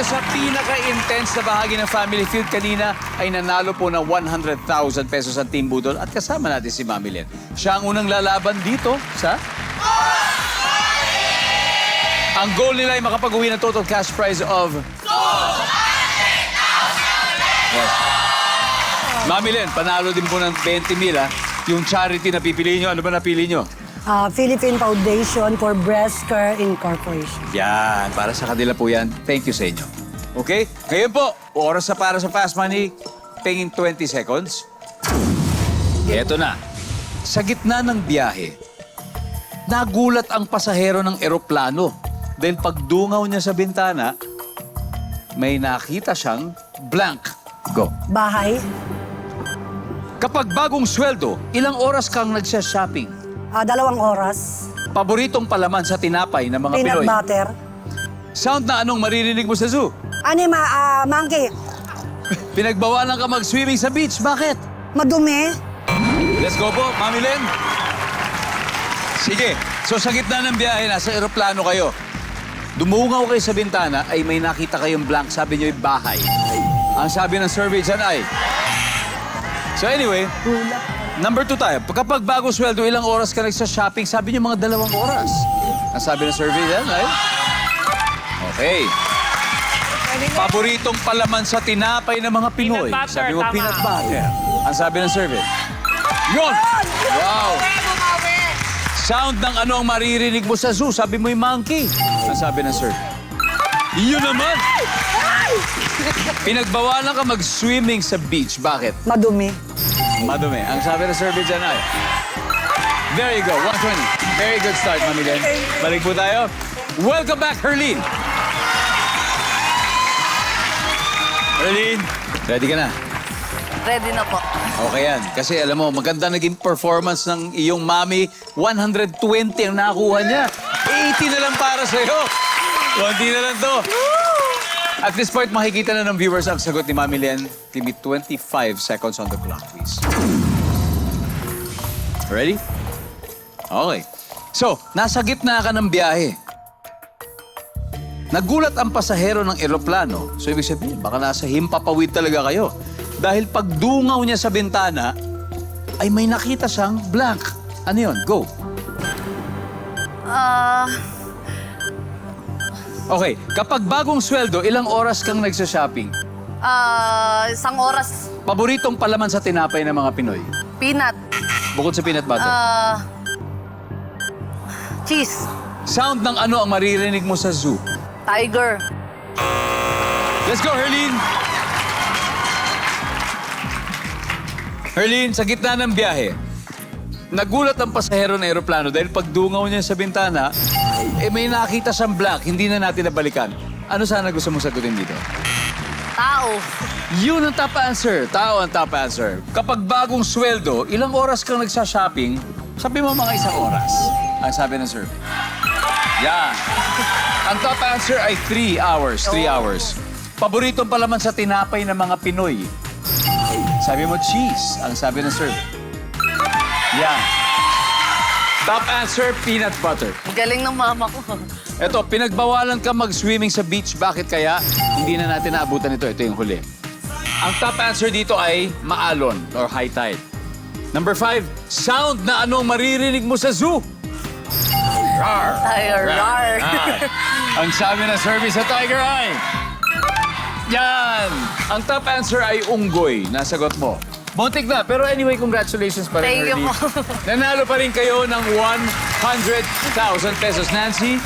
dito sa pinaka-intense na bahagi ng Family Feud kanina ay nanalo po ng 100,000 pesos ang Team Budol at kasama natin si Mami Len. Siya ang unang lalaban dito sa... Ang goal nila ay makapag-uwi ng total cash prize of... Yes. Mami Len, panalo din po ng 20,000 ha. Yung charity na pipiliin nyo, ano ba napili nyo? Philippine Foundation for Breast Care Incorporation. Yan, para sa kanila po yan. Thank you sa inyo. Okay? Ngayon po, oras na para sa Fast Money. Pengin 20 seconds. Eto na. Sa gitna ng biyahe, nagulat ang pasahero ng eroplano dahil pagdungaw niya sa bintana, may nakita siyang blank. Go. Bahay, Kapag bagong sweldo, ilang oras kang nagsya-shopping? 2 oras, Paboritong palaman sa tinapay ng mga peanut Pinoy. butter, Sound na anong maririnig mo sa zoo? anima, monkey, Pinagbawalan ka mag-swimming sa beach. Bakit? madumi, Let's go po, Mami Len. Sige, so sa gitna ng biyahe, nasa eroplano kayo. Dumungaw kayo sa bintana, ay may nakita kayong blank. Sabi niyo yung bahay. Ang sabi ng survey dyan ay... So anyway, number 2 tayo. Kapag bago sweldo, ilang oras ka nagsa-shopping? Sabi niyo mga 2 oras. Ang sabi ng survey dyan ay... Okay. Paboritong palaman sa tinapay ng mga Pinoy. Peanut butter, Sabi mo tama. peanut butter. Ang sabi ng survey. Yun! Wow! Sound ng ano ang maririnig mo sa zoo? Sabi mo yung monkey. Ang sabi ng survey. Yun naman! Pinagbawalan ka mag-swimming sa beach. Bakit? madumi. Madumi. Ang sabi ng survey dyan ay... There you go, 120. Very good start, Mami Len. Balik po tayo. Welcome back, Herlene. Herlene, ready ka na? Ready na po. Okay yan. Kasi alam mo, maganda naging performance ng iyong mami. 120 ang nakuha niya. 80 na lang para sa'yo. 20 na lang to. At this point, makikita na ng viewers ang sagot ni Mami Len. Give me 25 seconds on the clock, please. Ready? Okay. So, nasa gitna ka ng biyahe. Nagulat ang pasahero ng eroplano. So, ibig sabihin, baka nasa himpapawid talaga kayo. Dahil pagdungaw niya sa bintana, ay may nakita siyang blank. Ano yun? Go. Okay, kapag bagong sweldo, ilang oras kang nagsha-shopping? 1 oras. Paboritong palaman sa tinapay ng mga Pinoy? Peanut. Bukod sa peanut butter. Cheese. Sound ng ano ang maririnig mo sa zoo? Tiger. Let's go, Herlene! Herlene, sa gitna ng biyahe, nagulat ang pasahero ng eroplano dahil pagdungaw niya sa bintana, may nakita siyang blank, hindi na natin nabalikan. Ano sana gusto mong sagutin dito? Tao. Yun ang top answer. Tao ang top answer. Kapag bagong sweldo, ilang oras kang nagsha-shopping, sabi mo mga 1 oras. Ang sabi ng survey. Yan. Ang top answer ay 3 hours. 3 hours. Paboritong palaman sa tinapay ng mga Pinoy. Sabi mo cheese. Ang sabi ng survey. Yan. Top answer, peanut butter. Galing ng mama ko. Eto, pinagbawalan ka mag-swimming sa beach. Bakit kaya? Hindi na natin naabutan ito. Ito yung huli. Ang top answer dito ay maalon or high tide. Number 5, sound na anong maririnig mo sa zoo? Rar! Tiger. Rar. Ang sabi ng survey sa Tiger Eye. Yan! Ang top answer ay unggoy. Nasagot mo. Muntik na. Pero anyway, congratulations pa rin, Thank you Herlene. po. Nanalo pa rin kayo ng 100,000 pesos. Nancy,